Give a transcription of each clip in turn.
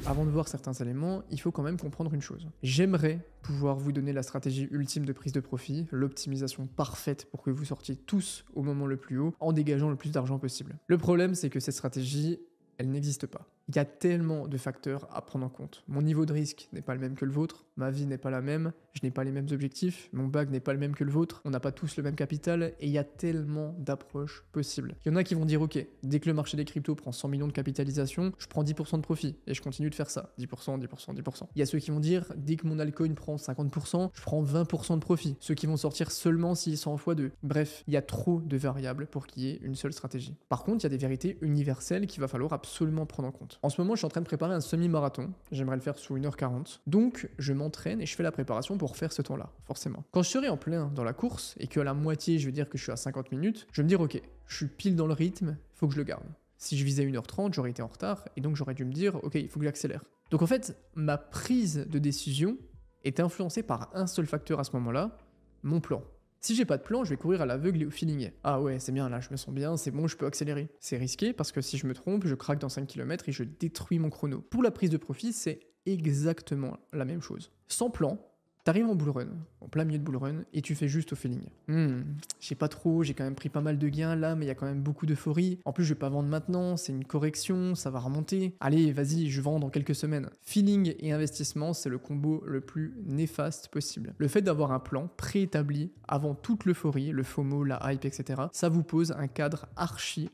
Avant de voir certains éléments, il faut quand même comprendre une chose. J'aimerais pouvoir vous donner la stratégie ultime de prise de profit, l'optimisation parfaite pour que vous sortiez tous au moment le plus haut en dégageant le plus d'argent possible. Le problème, c'est que cette stratégie, elle n'existe pas. Il y a tellement de facteurs à prendre en compte. Mon niveau de risque n'est pas le même que le vôtre, ma vie n'est pas la même, je n'ai pas les mêmes objectifs, mon bag n'est pas le même que le vôtre, on n'a pas tous le même capital, et il y a tellement d'approches possibles. Il y en a qui vont dire, ok, dès que le marché des cryptos prend 100 millions de capitalisation, je prends 10% de profit, et je continue de faire ça. 10%, 10%, 10%. Il y a ceux qui vont dire, dès que mon altcoin prend 50%, je prends 20% de profit. Ceux qui vont sortir seulement s'ils sont en x2. Bref, il y a trop de variables pour qu'il y ait une seule stratégie. Par contre, il y a des vérités universelles qu'il va falloir absolument prendre en compte. En ce moment, je suis en train de préparer un semi-marathon. J'aimerais le faire sous 1h40. Donc, je m'entraîne et je fais la préparation pour faire ce temps-là, forcément. Quand je serai en plein dans la course et qu'à la moitié, je vais dire que je suis à 50 minutes, je vais me dire, ok, je suis pile dans le rythme, faut que je le garde. Si je visais 1h30, j'aurais été en retard et donc j'aurais dû me dire, ok, il faut que j'accélère. Donc en fait, ma prise de décision est influencée par un seul facteur à ce moment-là, mon plan. Si j'ai pas de plan, je vais courir à l'aveugle et au feeling. Ah ouais, c'est bien, là, je me sens bien, c'est bon, je peux accélérer. C'est risqué parce que si je me trompe, je craque dans 5 km et je détruis mon chrono. Pour la prise de profit, c'est exactement la même chose. Sans plan, t'arrives en bull run, en plein milieu de bull run, et tu fais juste au feeling. Je sais pas trop, j'ai quand même pris pas mal de gains là, mais il y a quand même beaucoup d'euphorie. En plus, je vais pas vendre maintenant, c'est une correction, ça va remonter. Allez, vas-y, je vends dans quelques semaines. Feeling et investissement, c'est le combo le plus néfaste possible. Le fait d'avoir un plan préétabli avant toute l'euphorie, le FOMO, la hype, etc., ça vous pose un cadre archi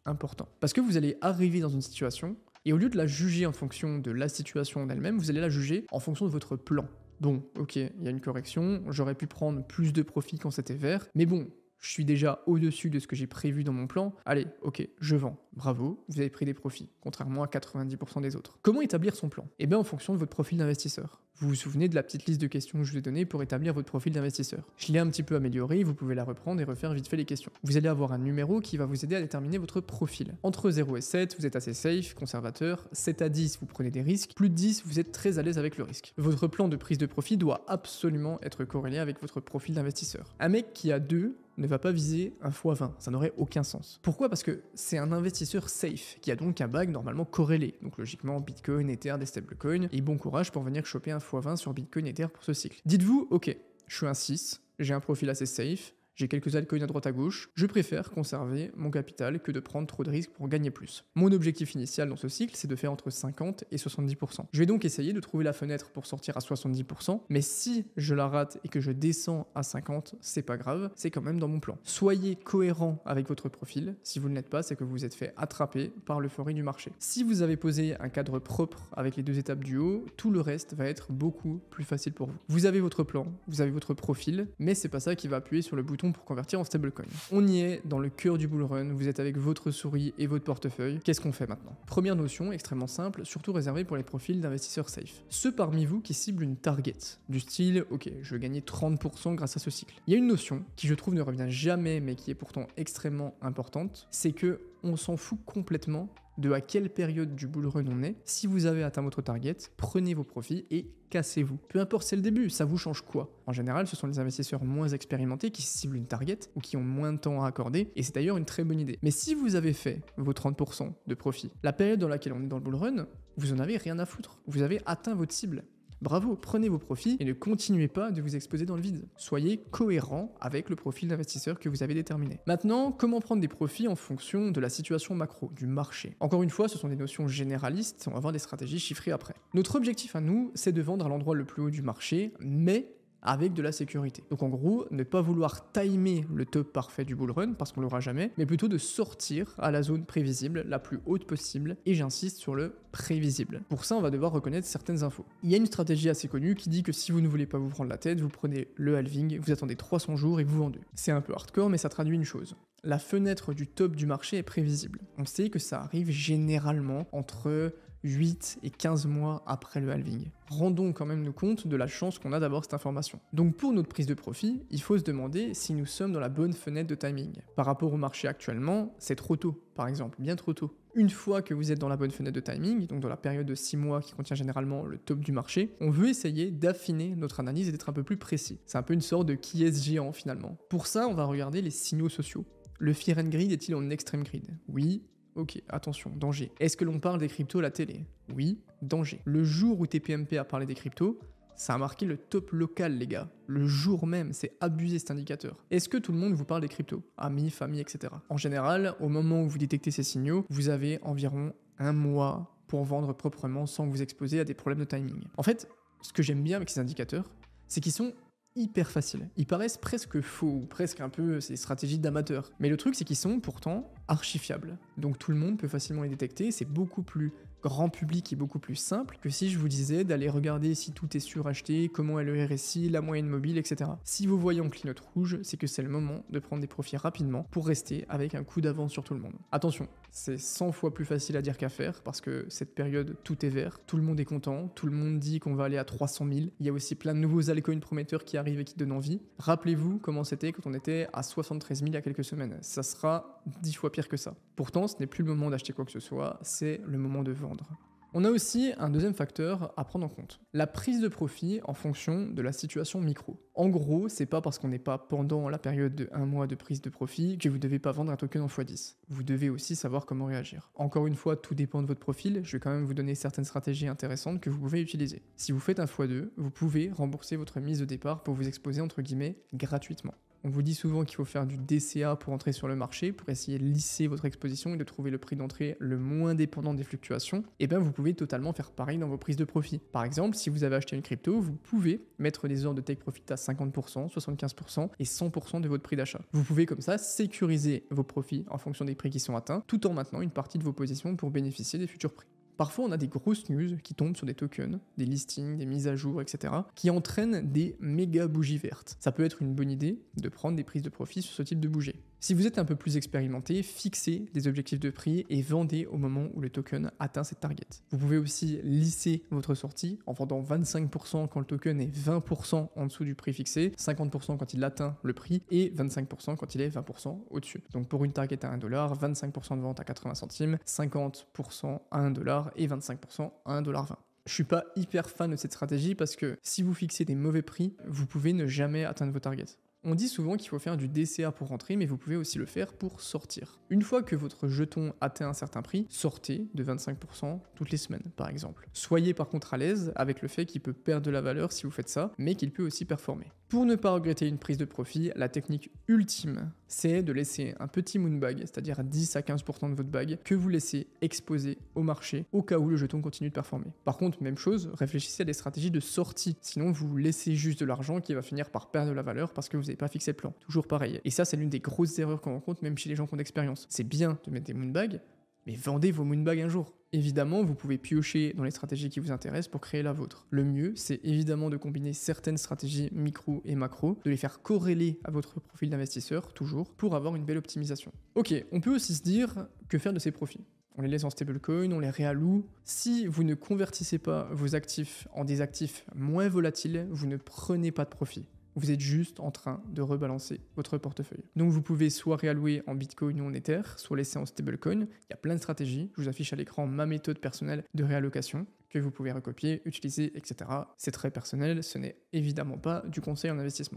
important. Parce que vous allez arriver dans une situation, et au lieu de la juger en fonction de la situation en elle-même, vous allez la juger en fonction de votre plan. Bon, ok, il y a une correction, j'aurais pu prendre plus de profit quand c'était vert, mais bon, je suis déjà au-dessus de ce que j'ai prévu dans mon plan. Allez, ok, je vends. Bravo, vous avez pris des profits, contrairement à 90% des autres. Comment établir son plan? Eh bien, en fonction de votre profil d'investisseur. Vous vous souvenez de la petite liste de questions que je vous ai donnée pour établir votre profil d'investisseur? Je l'ai un petit peu améliorée, vous pouvez la reprendre et refaire vite fait les questions. Vous allez avoir un numéro qui va vous aider à déterminer votre profil. Entre 0 et 7, vous êtes assez safe, conservateur. 7 à 10, vous prenez des risques. Plus de 10, vous êtes très à l'aise avec le risque. Votre plan de prise de profit doit absolument être corrélé avec votre profil d'investisseur. Un mec qui a 2 ne va pas viser un x20, ça n'aurait aucun sens. Pourquoi? Parce que c'est un investisseur safe, qui a donc un bag normalement corrélé, donc logiquement Bitcoin, Ether, des stablecoins, et bon courage pour venir choper un x20 sur Bitcoin, Ether pour ce cycle. Dites-vous, ok, je suis un 6, j'ai un profil assez safe, j'ai quelques altcoins à droite à gauche, je préfère conserver mon capital que de prendre trop de risques pour gagner plus. Mon objectif initial dans ce cycle, c'est de faire entre 50 et 70%. Je vais donc essayer de trouver la fenêtre pour sortir à 70%, mais si je la rate et que je descends à 50, c'est pas grave, c'est quand même dans mon plan. Soyez cohérent avec votre profil, si vous ne l'êtes pas, c'est que vous vous êtes fait attraper par l'euphorie du marché. Si vous avez posé un cadre propre avec les 2 étapes du haut, tout le reste va être beaucoup plus facile pour vous. Vous avez votre plan, vous avez votre profil, mais c'est pas ça qui va appuyer sur le bouton pour convertir en stablecoin. On y est dans le cœur du bull run, vous êtes avec votre souris et votre portefeuille. Qu'est-ce qu'on fait maintenant? Première notion, extrêmement simple, surtout réservée pour les profils d'investisseurs safe. Ceux parmi vous qui ciblent une target, du style, ok, je veux gagner 30% grâce à ce cycle. Il y a une notion qui je trouve ne revient jamais, mais qui est pourtant extrêmement importante, c'est que on s'en fout complètement de à quelle période du bull run on est. Si vous avez atteint votre target, prenez vos profits et cassez-vous. Peu importe c'est le début, ça vous change quoi? En général, ce sont les investisseurs moins expérimentés qui ciblent une target ou qui ont moins de temps à accorder, et c'est d'ailleurs une très bonne idée. Mais si vous avez fait vos 30% de profit, la période dans laquelle on est dans le bull run, vous en avez rien à foutre. Vous avez atteint votre cible. Bravo, prenez vos profits et ne continuez pas de vous exposer dans le vide. Soyez cohérent avec le profil d'investisseur que vous avez déterminé. Maintenant, comment prendre des profits en fonction de la situation macro, du marché? Encore une fois, ce sont des notions généralistes, on va voir des stratégies chiffrées après. Notre objectif à nous, c'est de vendre à l'endroit le plus haut du marché, mais avec de la sécurité. Donc en gros, ne pas vouloir timer le top parfait du bull run, parce qu'on l'aura jamais, mais plutôt de sortir à la zone prévisible, la plus haute possible, et j'insiste sur le prévisible. Pour ça, on va devoir reconnaître certaines infos. Il y a une stratégie assez connue qui dit que si vous ne voulez pas vous prendre la tête, vous prenez le halving, vous attendez 300 jours et vous vendez. C'est un peu hardcore, mais ça traduit une chose. La fenêtre du top du marché est prévisible. On sait que ça arrive généralement entre 8 et 15 mois après le halving. Rendons quand même nous compte de la chance qu'on a d'avoir cette information. Donc pour notre prise de profit, il faut se demander si nous sommes dans la bonne fenêtre de timing. Par rapport au marché actuellement, c'est trop tôt, par exemple, bien trop tôt. Une fois que vous êtes dans la bonne fenêtre de timing, donc dans la période de 6 mois qui contient généralement le top du marché, on veut essayer d'affiner notre analyse et d'être un peu plus précis. C'est un peu une sorte de qui est-ce géant finalement. Pour ça, on va regarder les signaux sociaux. Le fear and greed est-il en extreme greed? Oui Ok, attention, danger. Est-ce que l'on parle des cryptos à la télé? Oui, danger. Le jour où TPMP a parlé des cryptos, ça a marqué le top local, les gars. Le jour même, c'est abusé cet indicateur. Est-ce que tout le monde vous parle des cryptos? Amis, famille, etc. En général, au moment où vous détectez ces signaux, vous avez environ un mois pour vendre proprement sans vous exposer à des problèmes de timing. En fait, ce que j'aime bien avec ces indicateurs, c'est qu'ils sont hyper faciles. Ils paraissent presque faux, ou presque un peu ces stratégies d'amateurs. Mais le truc, c'est qu'ils sont pourtant archi fiables. Donc tout le monde peut facilement les détecter, c'est beaucoup plus grand public et beaucoup plus simple que si je vous disais d'aller regarder si tout est suracheté, comment est le RSI, la moyenne mobile, etc. Si vous voyez en clignote rouge, c'est que c'est le moment de prendre des profits rapidement pour rester avec un coup d'avance sur tout le monde. Attention, c'est 100 fois plus facile à dire qu'à faire parce que cette période, tout est vert, tout le monde est content, tout le monde dit qu'on va aller à 300 000. Il y a aussi plein de nouveaux altcoins prometteurs qui arrivent et qui donnent envie. Rappelez-vous comment c'était quand on était à 73 000 il y a quelques semaines. Ça sera 10 fois pire que ça. Pourtant, ce n'est plus le moment d'acheter quoi que ce soit, c'est le moment de vendre. On a aussi un deuxième facteur à prendre en compte, la prise de profit en fonction de la situation micro. En gros, c'est pas parce qu'on n'est pas pendant la période de 1 mois de prise de profit que vous devez pas vendre un token en x10. Vous devez aussi savoir comment réagir. Encore une fois, tout dépend de votre profil, je vais quand même vous donner certaines stratégies intéressantes que vous pouvez utiliser. Si vous faites un x2, vous pouvez rembourser votre mise de départ pour vous exposer entre guillemets gratuitement. On vous dit souvent qu'il faut faire du DCA pour entrer sur le marché, pour essayer de lisser votre exposition et de trouver le prix d'entrée le moins dépendant des fluctuations. Et bien vous pouvez totalement faire pareil dans vos prises de profit. Par exemple, si vous avez acheté une crypto, vous pouvez mettre des ordres de take profit à 50%, 75% et 100% de votre prix d'achat. Vous pouvez comme ça sécuriser vos profits en fonction des prix qui sont atteints, tout en maintenant une partie de vos positions pour bénéficier des futurs prix. Parfois, on a des grosses news qui tombent sur des tokens, des listings, des mises à jour, etc., qui entraînent des méga bougies vertes. Ça peut être une bonne idée de prendre des prises de profit sur ce type de bougie. Si vous êtes un peu plus expérimenté, fixez des objectifs de prix et vendez au moment où le token atteint cette target. Vous pouvez aussi lisser votre sortie en vendant 25% quand le token est 20% en dessous du prix fixé, 50% quand il atteint le prix et 25% quand il est 20% au-dessus. Donc pour une target à 1$, 25% de vente à 80 centimes, 50% à 1$ et 25% à 1,20$. Je suis pas hyper fan de cette stratégie parce que si vous fixez des mauvais prix, vous pouvez ne jamais atteindre vos targets. On dit souvent qu'il faut faire du DCA pour rentrer, mais vous pouvez aussi le faire pour sortir. Une fois que votre jeton atteint un certain prix, sortez de 25% toutes les semaines, par exemple. Soyez par contre à l'aise avec le fait qu'il peut perdre de la valeur si vous faites ça, mais qu'il peut aussi performer. Pour ne pas regretter une prise de profit, la technique ultime, c'est de laisser un petit moonbag, c'est-à-dire 10 à 15% de votre bag, que vous laissez exposer au marché au cas où le jeton continue de performer. Par contre, même chose, réfléchissez à des stratégies de sortie, sinon vous laissez juste de l'argent qui va finir par perdre de la valeur parce que vous n'avez pas fixé le plan. Toujours pareil. Et ça, c'est l'une des grosses erreurs qu'on rencontre même chez les gens qui ont d'expérience. C'est bien de mettre des moonbags, mais vendez vos moonbags un jour. Évidemment, vous pouvez piocher dans les stratégies qui vous intéressent pour créer la vôtre. Le mieux, c'est évidemment de combiner certaines stratégies micro et macro, de les faire corréler à votre profil d'investisseur, toujours, pour avoir une belle optimisation. Ok, on peut aussi se dire que faire de ces profits. On les laisse en stablecoin, on les réalloue. Si vous ne convertissez pas vos actifs en des actifs moins volatiles, vous ne prenez pas de profit. Vous êtes juste en train de rebalancer votre portefeuille. Donc vous pouvez soit réallouer en Bitcoin ou en Ether, soit laisser en stablecoin. Il y a plein de stratégies. Je vous affiche à l'écran ma méthode personnelle de réallocation que vous pouvez recopier, utiliser, etc. C'est très personnel, ce n'est évidemment pas du conseil en investissement.